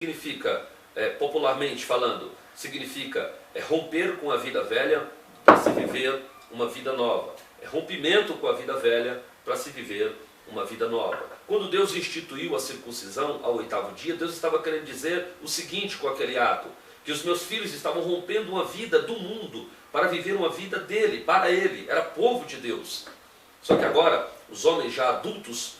significa, popularmente falando, significa romper com a vida velha para se viver uma vida nova. É rompimento com a vida velha para se viver uma vida nova. Quando Deus instituiu a circuncisão ao 8º dia, Deus estava querendo dizer o seguinte com aquele ato: que os meus filhos estavam rompendo uma vida do mundo para viver uma vida dele, para ele. Era povo de Deus. Só que agora, os homens já adultos,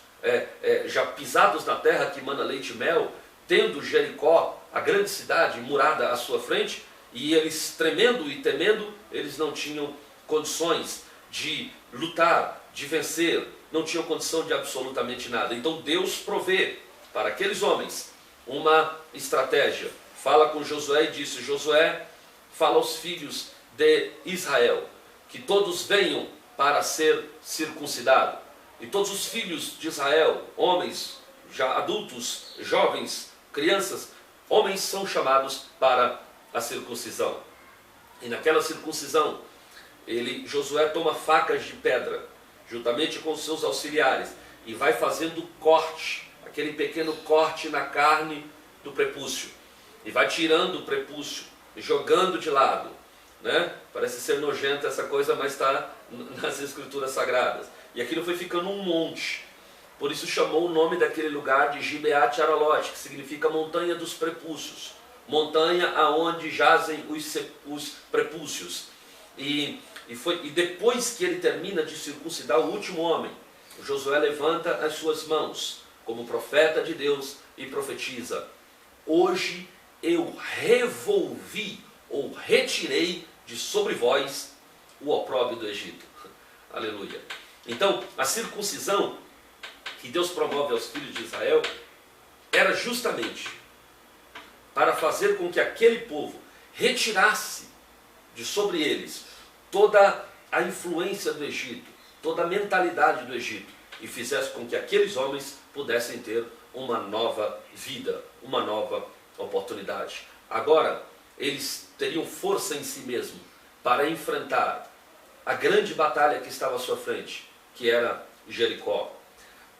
já pisados na terra que mana leite e mel, tendo Jericó, a grande cidade, murada à sua frente, e eles tremendo e temendo, eles não tinham condições de lutar, de vencer, não tinham condição de absolutamente nada. Então Deus provê para aqueles homens uma estratégia. Fala com Josué e disse: Josué, fala aos filhos de Israel que todos venham para ser circuncidados. E todos os filhos de Israel, homens, já adultos, jovens, crianças, homens são chamados para a circuncisão. E naquela circuncisão, Josué toma facas de pedra, juntamente com os seus auxiliares, e vai fazendo corte, aquele pequeno corte na carne do prepúcio, e vai tirando o prepúcio, jogando de lado, né? Parece ser nojento essa coisa, mas está nas escrituras sagradas. E aquilo foi ficando um monte. Por isso chamou o nome daquele lugar de Gibeat Aralote, que significa montanha dos prepúcios, montanha aonde jazem os prepúcios. E depois que ele termina de circuncidar o último homem, Josué levanta as suas mãos como profeta de Deus e profetiza: hoje eu revolvi ou retirei de sobre vós o opróbrio do Egito. Aleluia. Então, a circuncisão que Deus promove aos filhos de Israel era justamente para fazer com que aquele povo retirasse de sobre eles toda a influência do Egito, toda a mentalidade do Egito, e fizesse com que aqueles homens pudessem ter uma nova vida, uma nova oportunidade. Agora, eles teriam força em si mesmos para enfrentar a grande batalha que estava à sua frente, que era Jericó.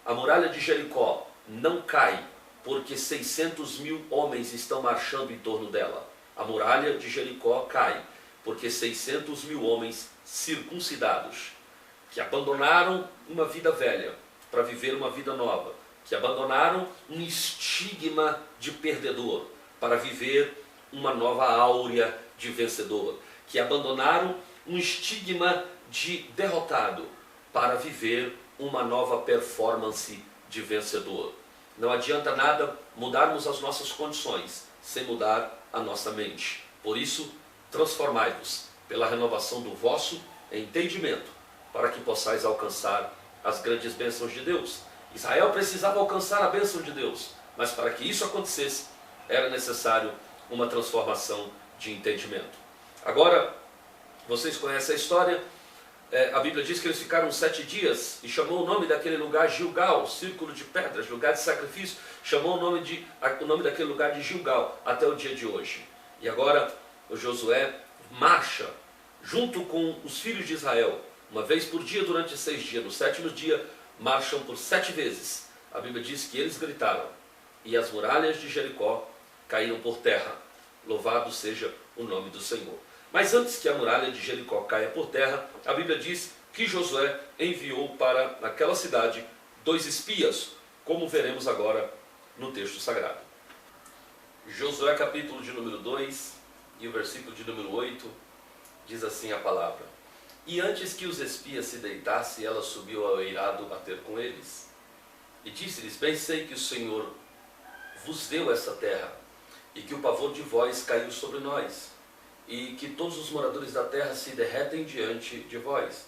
A muralha de Jericó não cai porque 600.000 homens estão marchando em torno dela. A muralha de Jericó cai porque 600.000 homens circuncidados, que abandonaram uma vida velha para viver uma vida nova, que abandonaram um estigma de perdedor para viver uma nova áurea de vencedor, que abandonaram um estigma de derrotado para viver uma nova performance de vencedor. Não adianta nada mudarmos as nossas condições sem mudar a nossa mente. Por isso, transformai-vos pela renovação do vosso entendimento, para que possais alcançar as grandes bênçãos de Deus. Israel precisava alcançar a bênção de Deus, mas para que isso acontecesse, era necessário uma transformação de entendimento. Agora, vocês conhecem a história. A Bíblia diz que eles ficaram 7 dias e chamou o nome daquele lugar Gilgal, círculo de pedras, lugar de sacrifício. Chamou o nome daquele lugar de Gilgal até o dia de hoje. E agora o Josué marcha junto com os filhos de Israel, uma vez por dia durante 6 dias. No 7º dia marcham por 7 vezes. A Bíblia diz que eles gritaram e as muralhas de Jericó caíram por terra. Louvado seja o nome do Senhor. Mas antes que a muralha de Jericó caia por terra, a Bíblia diz que Josué enviou para aquela cidade 2 espias, como veremos agora no texto sagrado. Josué capítulo de número 2 e o versículo de número 8, diz assim a palavra: e antes que os espias se deitassem, ela subiu ao eirado a ter com eles. E disse-lhes: bem sei que o Senhor vos deu essa terra, e que o pavor de vós caiu sobre nós, e que todos os moradores da terra se derretem diante de vós,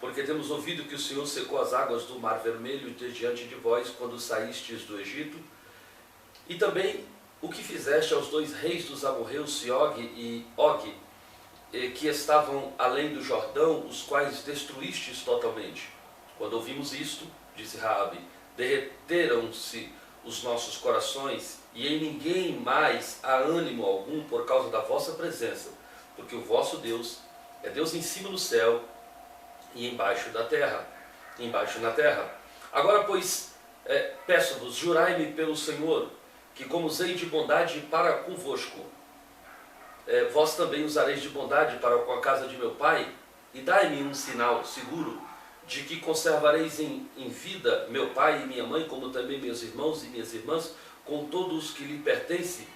porque temos ouvido que o Senhor secou as águas do Mar Vermelho diante de vós quando saístes do Egito, e também o que fizeste aos 2 reis dos amorreus, Siog e Og, que estavam além do Jordão, os quais destruístes totalmente. Quando ouvimos isto, disse Raabe, derreteram-se os nossos corações, e em ninguém mais há ânimo algum por causa da vossa presença, porque o vosso Deus é Deus em cima do céu e embaixo da terra, embaixo na terra. Agora, pois, peço-vos, jurai-me pelo Senhor, que como usei de bondade para convosco, vós também usareis de bondade para com a casa de meu pai, e dai-me um sinal seguro de que conservareis em vida meu pai e minha mãe, como também meus irmãos e minhas irmãs, com todos os que lhe pertencem,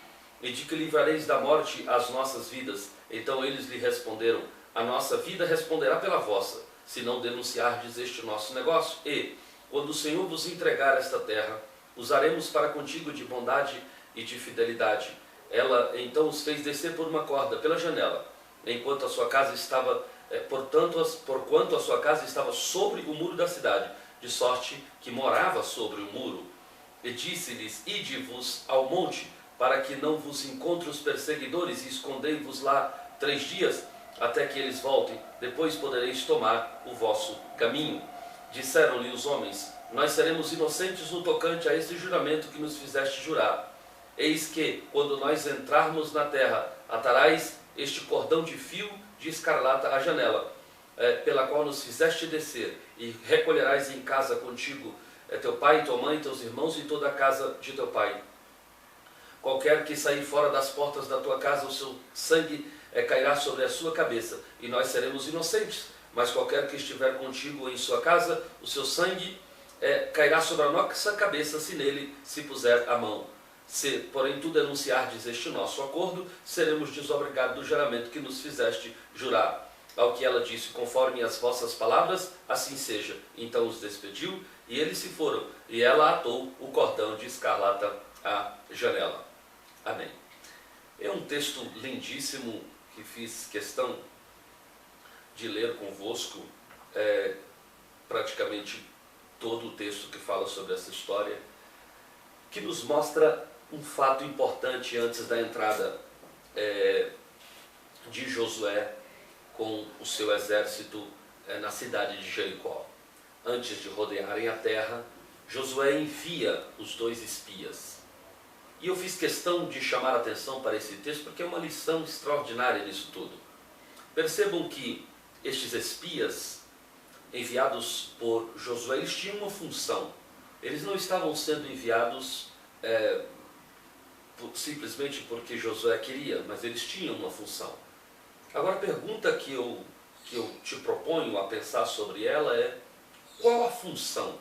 e de que livrareis da morte as nossas vidas. Então eles lhe responderam: a nossa vida responderá pela vossa, se não denunciardes este nosso negócio. E, quando o Senhor vos entregar esta terra, usaremos para contigo de bondade e de fidelidade. Ela então os fez descer por uma corda pela janela, enquanto a sua casa estava, porquanto a sua casa estava sobre o muro da cidade, de sorte que morava sobre o muro. E disse-lhes: ide-vos ao monte, para que não vos encontre os perseguidores, e escondei-vos lá 3 dias, até que eles voltem, depois podereis tomar o vosso caminho. Disseram-lhe os homens: nós seremos inocentes no tocante a esse juramento que nos fizeste jurar. Eis que, quando nós entrarmos na terra, atarás este cordão de fio de escarlata à janela, pela qual nos fizeste descer, e recolherás em casa contigo teu pai, tua mãe, teus irmãos e toda a casa de teu pai. Qualquer que sair fora das portas da tua casa, o seu sangue cairá sobre a sua cabeça, e nós seremos inocentes. Mas qualquer que estiver contigo em sua casa, o seu sangue cairá sobre a nossa cabeça, se nele se puser a mão. Se, porém, tu denunciardes este nosso acordo, seremos desobrigados do juramento que nos fizeste jurar. Ao que ela disse: conforme as vossas palavras, assim seja. Então os despediu, e eles se foram, e ela atou o cordão de escarlata à janela. Amém. É um texto lindíssimo que fiz questão de ler convosco, praticamente todo o texto que fala sobre essa história, que nos mostra um fato importante antes da entrada de Josué com o seu exército na cidade de Jericó. Antes de rodearem a terra, Josué envia os 2 espias. E eu fiz questão de chamar a atenção para esse texto porque é uma lição extraordinária nisso tudo. Percebam que estes espias enviados por Josué, eles tinham uma função. Eles não estavam sendo enviados simplesmente porque Josué queria, mas eles tinham uma função. Agora a pergunta que eu te proponho a pensar sobre ela é: qual a função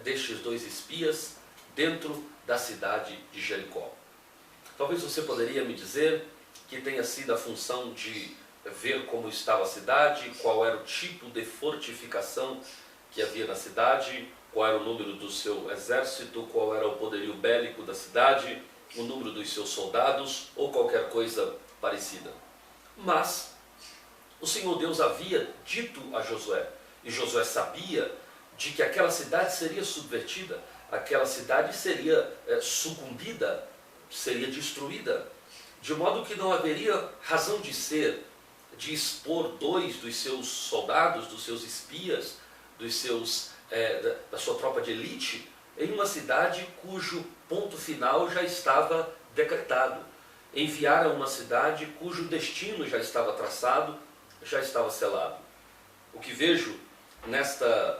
destes 2 espias dentro da cidade de Jericó? Talvez você poderia me dizer que tenha sido a função de ver como estava a cidade, qual era o tipo de fortificação que havia na cidade, qual era o número do seu exército, qual era o poderio bélico da cidade, o número dos seus soldados ou qualquer coisa parecida. Mas o Senhor Deus havia dito a Josué, e Josué sabia de que aquela cidade seria subvertida, aquela cidade seria sucumbida, seria destruída, de modo que não haveria razão de ser, de expor 2 dos seus soldados, dos seus espias, da sua tropa de elite, em uma cidade cujo ponto final já estava decretado. Enviaram uma cidade cujo destino já estava traçado, já estava selado. O que vejo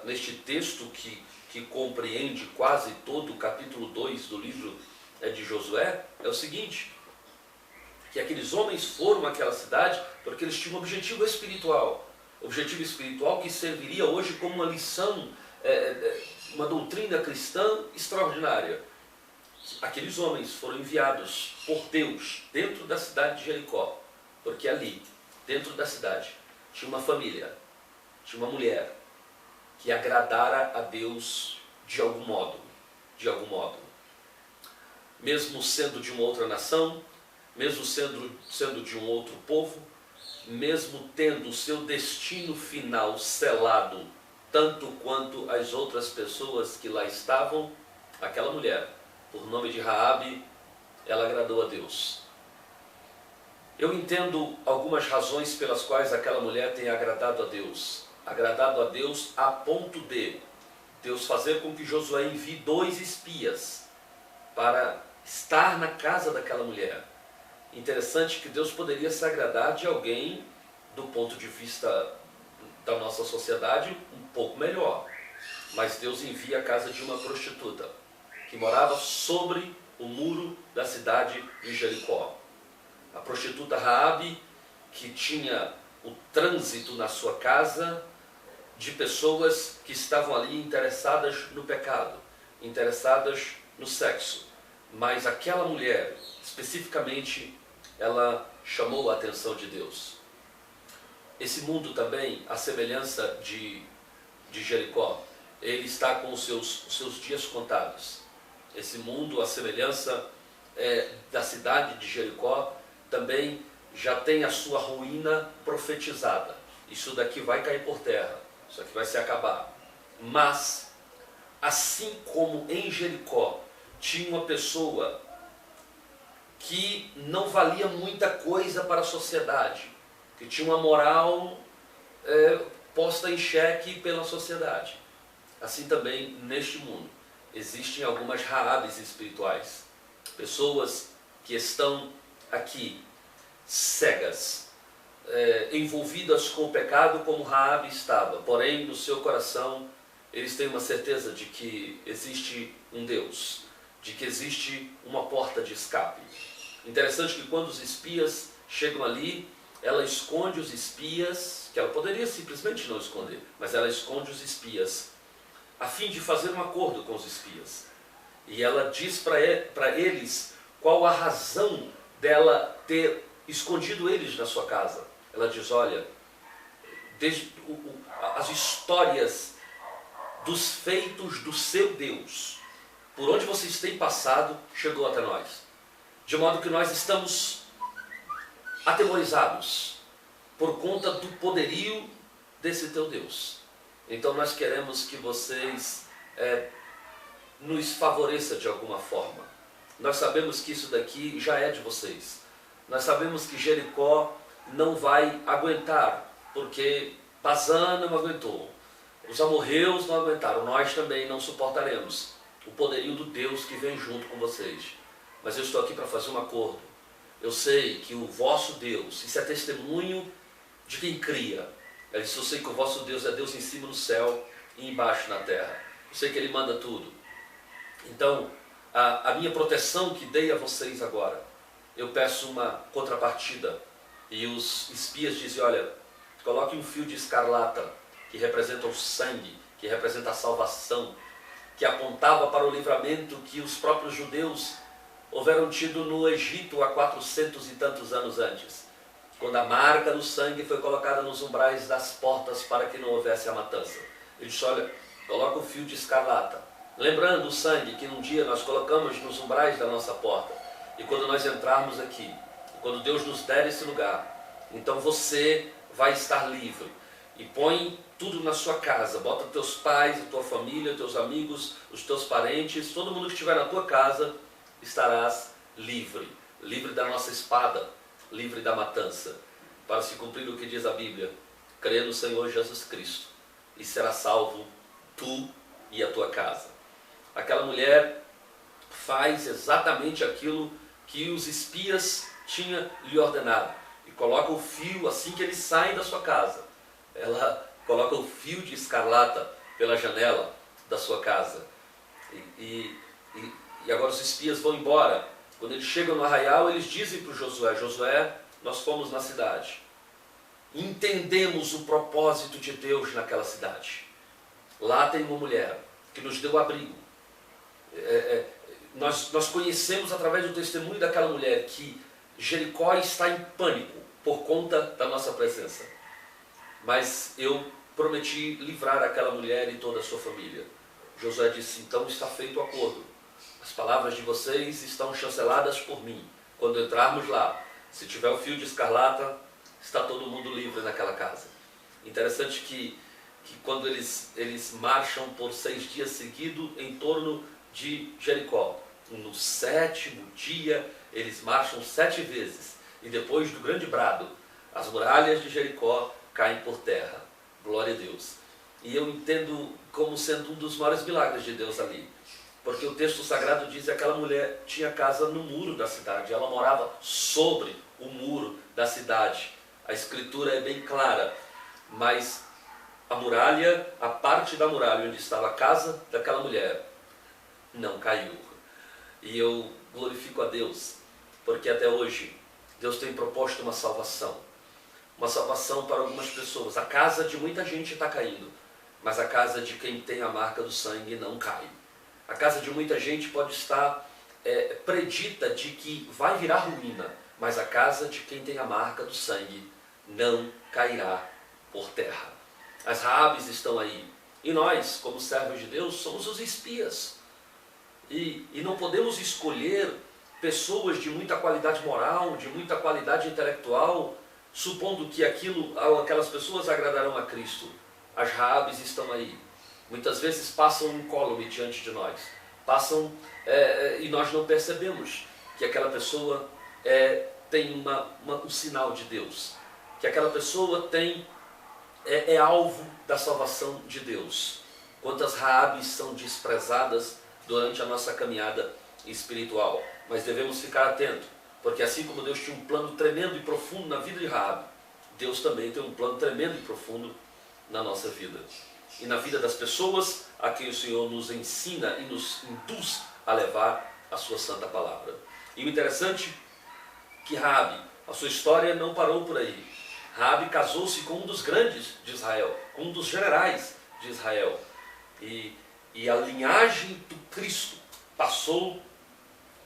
neste texto que compreende quase todo o capítulo 2 do livro de Josué, é o seguinte: que aqueles homens foram àquela cidade porque eles tinham um objetivo espiritual que serviria hoje como uma lição, uma doutrina cristã extraordinária. Aqueles homens foram enviados por Deus dentro da cidade de Jericó, porque ali, dentro da cidade, tinha uma família, tinha uma mulher que agradara a Deus de algum modo. Mesmo sendo de uma outra nação, mesmo sendo de um outro povo, mesmo tendo o seu destino final selado, tanto quanto as outras pessoas que lá estavam, aquela mulher, por nome de Raabe, ela agradou a Deus. Eu entendo algumas razões pelas quais aquela mulher tem agradado a Deus a ponto de Deus fazer com que Josué envie 2 espias para estar na casa daquela mulher. Interessante que Deus poderia se agradar de alguém, do ponto de vista da nossa sociedade, um pouco melhor. Mas Deus envia a casa de uma prostituta, que morava sobre o muro da cidade de Jericó. A prostituta Raabe, que tinha o trânsito na sua casa de pessoas que estavam ali interessadas no pecado, interessadas no sexo. Mas aquela mulher, especificamente, ela chamou a atenção de Deus. Esse mundo também, à semelhança de Jericó, ele está com os seus dias contados. Esse mundo, à semelhança da cidade de Jericó, também já tem a sua ruína profetizada. Isso daqui vai cair por terra, isso aqui vai se acabar. Mas, assim como em Jericó tinha uma pessoa que não valia muita coisa para a sociedade, que tinha uma moral posta em xeque pela sociedade, assim também neste mundo existem algumas Raabes espirituais, pessoas que estão aqui cegas, envolvidas com o pecado como Raabe estava, porém no seu coração eles têm uma certeza de que existe um Deus, de que existe uma porta de escape. Interessante que quando os espias chegam ali, ela esconde os espias, que ela poderia simplesmente não esconder, mas ela esconde os espias, a fim de fazer um acordo com os espias. E ela diz para eles qual a razão dela ter escondido eles na sua casa. Ela diz, olha, as histórias dos feitos do seu Deus, por onde vocês têm passado, chegou até nós. De modo que nós estamos atemorizados por conta do poderio desse teu Deus. Então nós queremos que vocês nos favoreçam de alguma forma. Nós sabemos que isso daqui já é de vocês. Nós sabemos que Jericó não vai aguentar, porque Pazã não aguentou. Os amorreus não aguentaram, nós também não suportaremos o poderio do Deus que vem junto com vocês. Mas eu estou aqui para fazer um acordo. Eu sei que o vosso Deus, isso é testemunho de quem cria. Ele disse, eu sei que o vosso Deus é Deus em cima no céu e embaixo na terra. Eu sei que Ele manda tudo. Então, a minha proteção que dei a vocês agora, eu peço uma contrapartida. E os espias dizem, olha, coloque um fio de escarlata, que representa o sangue, que representa a salvação, que apontava para o livramento que os próprios judeus houveram tido no Egito há 400 e tantos anos antes, quando a marca do sangue foi colocada nos umbrais das portas para que não houvesse a matança. Ele disse, olha, coloca o fio de escarlata, lembrando o sangue que num dia nós colocamos nos umbrais da nossa porta, e quando nós entrarmos aqui, quando Deus nos der esse lugar, então você vai estar livre. E põe tudo na sua casa, bota teus pais, a tua família, teus amigos, os teus parentes, todo mundo que estiver na tua casa, estarás livre, livre da nossa espada, livre da matança, para se cumprir o que diz a Bíblia, crê no Senhor Jesus Cristo, e será salvo tu e a tua casa. Aquela mulher faz exatamente aquilo que os espias tinham lhe ordenado, e coloca o fio assim que eles saem da sua casa. Ela coloca o fio de escarlata pela janela da sua casa. E agora os espias vão embora. Quando eles chegam no arraial, eles dizem para o Josué, Josué, nós fomos na cidade. Entendemos o propósito de Deus naquela cidade. Lá tem uma mulher que nos deu abrigo. Nós conhecemos através do testemunho daquela mulher que Jericó está em pânico por conta da nossa presença. Mas eu prometi livrar aquela mulher e toda a sua família. Josué disse, então está feito o acordo. As palavras de vocês estão chanceladas por mim. Quando entrarmos lá, se tiver o fio de escarlata, está todo mundo livre naquela casa. Interessante que quando eles marcham por 6 dias seguidos em torno de Jericó, no 7º dia, eles marcham 7 vezes. E depois do grande brado, as muralhas de Jericó caem por terra. Glória a Deus. E eu entendo como sendo um dos maiores milagres de Deus ali. Porque o texto sagrado diz que aquela mulher tinha casa no muro da cidade. Ela morava sobre o muro da cidade. A escritura é bem clara. Mas a muralha, a parte da muralha onde estava a casa daquela mulher, não caiu. E eu glorifico a Deus, porque até hoje Deus tem proposto uma salvação para algumas pessoas. A casa de muita gente está caindo, mas a casa de quem tem a marca do sangue não cai. A casa de muita gente pode estar predita de que vai virar ruína, mas a casa de quem tem a marca do sangue não cairá por terra. As Raabes estão aí, e nós, como servos de Deus, somos os espias. E não podemos escolher pessoas de muita qualidade moral, de muita qualidade intelectual, supondo que aquelas pessoas agradarão a Cristo. As Raabes estão aí. Muitas vezes passam incólume diante de nós. Passam e nós não percebemos que aquela pessoa tem um sinal de Deus. Que aquela pessoa é alvo da salvação de Deus. Quantas Raabes são desprezadas durante a nossa caminhada espiritual. Mas devemos ficar atentos, porque assim como Deus tinha um plano tremendo e profundo na vida de Raabe, Deus também tem um plano tremendo e profundo na nossa vida. E na vida das pessoas a quem o Senhor nos ensina e nos induz a levar a sua santa palavra. E o interessante é que Raabe, a sua história não parou por aí. Raabe casou-se com um dos grandes de Israel, com um dos generais de Israel. E a linhagem do Cristo passou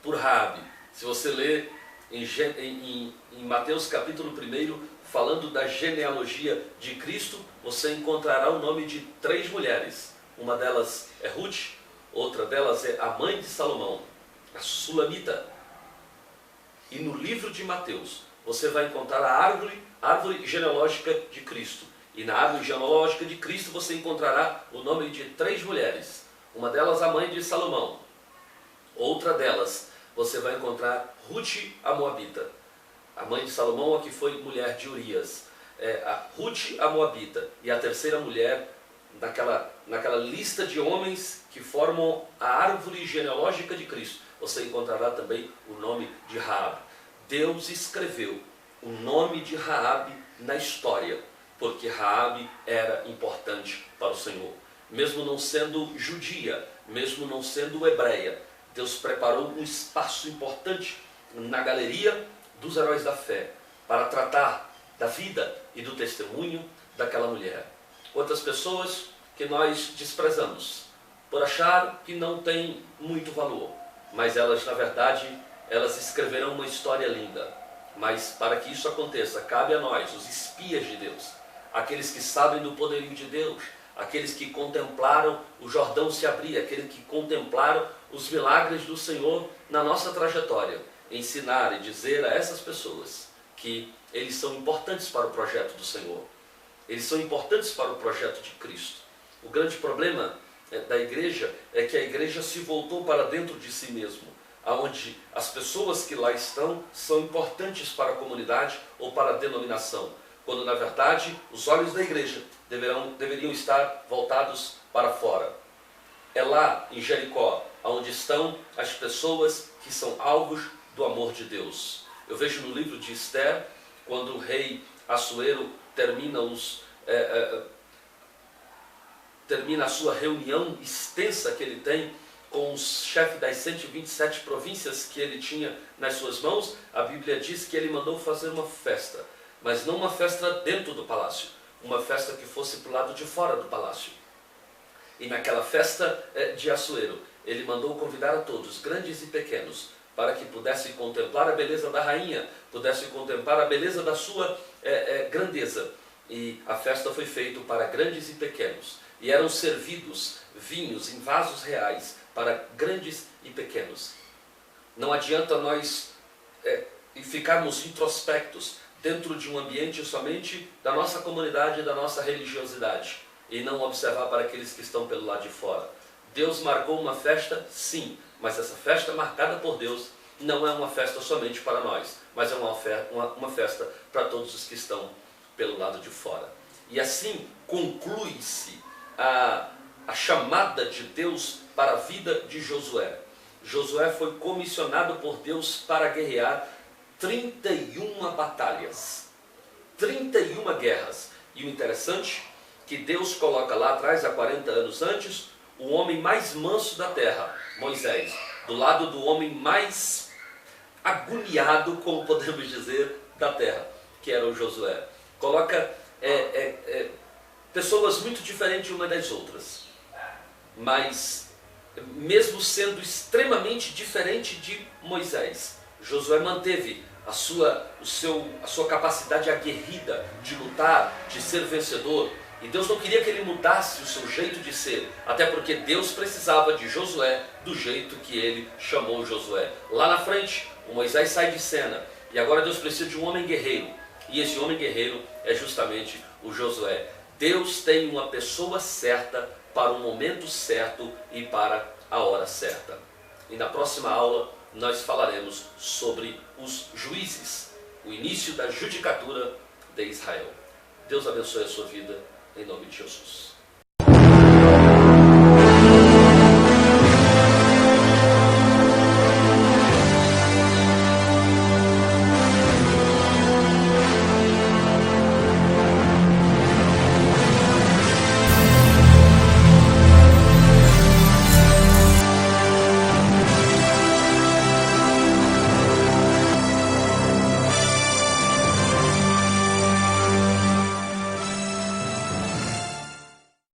por Raabe. Se você ler em Mateus capítulo 1, falando da genealogia de Cristo, você encontrará o nome de 3 mulheres. Uma delas é Ruth, outra delas é a mãe de Salomão, a Sulamita. E no livro de Mateus, você vai encontrar a árvore genealógica de Cristo. E na árvore genealógica de Cristo você encontrará o nome de 3 mulheres. Uma delas a mãe de Salomão. Outra delas você vai encontrar Ruth a Moabita. A mãe de Salomão, a que foi mulher de Urias. A Ruth a Moabita. E a terceira mulher naquela lista de homens que formam a árvore genealógica de Cristo. Você encontrará também o nome de Raabe. Deus escreveu o nome de Raabe na história, porque Raabe era importante para o Senhor. Mesmo não sendo judia, mesmo não sendo hebreia, Deus preparou um espaço importante na galeria dos heróis da fé para tratar da vida e do testemunho daquela mulher. Quantas pessoas que nós desprezamos por achar que não tem muito valor, mas elas, na verdade, elas escreverão uma história linda. Mas para que isso aconteça, cabe a nós, os espias de Deus, aqueles que sabem do poderio de Deus, aqueles que contemplaram o Jordão se abrir, aqueles que contemplaram os milagres do Senhor na nossa trajetória, ensinar e dizer a essas pessoas que eles são importantes para o projeto do Senhor, eles são importantes para o projeto de Cristo. O grande problema da igreja é que a igreja se voltou para dentro de si mesmo, onde as pessoas que lá estão são importantes para a comunidade ou para a denominação, quando na verdade os olhos da igreja deveriam estar voltados para fora. É lá em Jericó onde estão as pessoas que são alvos do amor de Deus. Eu vejo no livro de Esther, quando o rei Assuero termina a sua reunião extensa que ele tem com os chefes das 127 províncias que ele tinha nas suas mãos, a Bíblia diz que ele mandou fazer uma festa, mas não uma festa dentro do palácio, uma festa que fosse para o lado de fora do palácio. E naquela festa de Assuero, ele mandou convidar a todos, grandes e pequenos, para que pudessem contemplar a beleza da rainha, pudessem contemplar a beleza da sua grandeza. E a festa foi feita para grandes e pequenos, e eram servidos vinhos em vasos reais para grandes e pequenos. Não adianta nós ficarmos introspectos dentro de um ambiente somente da nossa comunidade e da nossa religiosidade, e não observar para aqueles que estão pelo lado de fora. Deus marcou uma festa, sim, mas essa festa marcada por Deus não é uma festa somente para nós, mas é uma festa para todos os que estão pelo lado de fora. E assim conclui-se a chamada de Deus para a vida de Josué. Josué foi comissionado por Deus para guerrear 31 batalhas, 31 guerras. E o interessante é que Deus coloca lá atrás, há 40 anos antes, o homem mais manso da terra, Moisés. do lado do homem mais agoniado, como podemos dizer, da terra, que era o Josué. Coloca pessoas muito diferentes umas das outras, mas mesmo sendo extremamente diferente de Moisés, Josué manteve a sua capacidade aguerrida de lutar, de ser vencedor. E Deus não queria que ele mudasse o seu jeito de ser, até porque Deus precisava de Josué do jeito que ele chamou Josué. Lá na frente, o Moisés sai de cena, e agora Deus precisa de um homem guerreiro, e esse homem guerreiro é justamente o Josué. Deus tem uma pessoa certa para o momento certo e para a hora certa. E na próxima aula nós falaremos sobre os juízes, o início da judicatura de Israel. Deus abençoe a sua vida, em nome de Jesus.